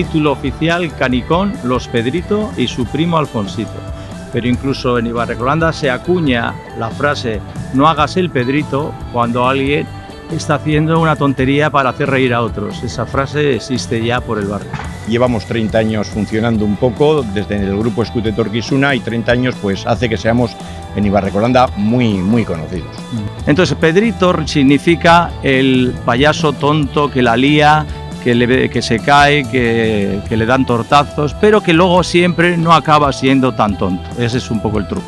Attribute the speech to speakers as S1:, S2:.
S1: título oficial Canicón, Los Pedrito y su primo Alfonsito. Pero incluso en Ibarrecolanda se acuña la frase no hagas el Pedrito cuando alguien está haciendo una tontería para hacer reír a otros. Esa frase existe ya por el barrio.
S2: Llevamos 30 años funcionando un poco desde el grupo Escute Etorkizuna y 30 años pues hace que seamos en Ibarrecolanda muy conocidos.
S1: Entonces Pedrito significa el payaso tonto que la lía, que se cae, que le dan tortazos, pero que luego siempre no acaba siendo tan tonto. Ese es un poco el truco.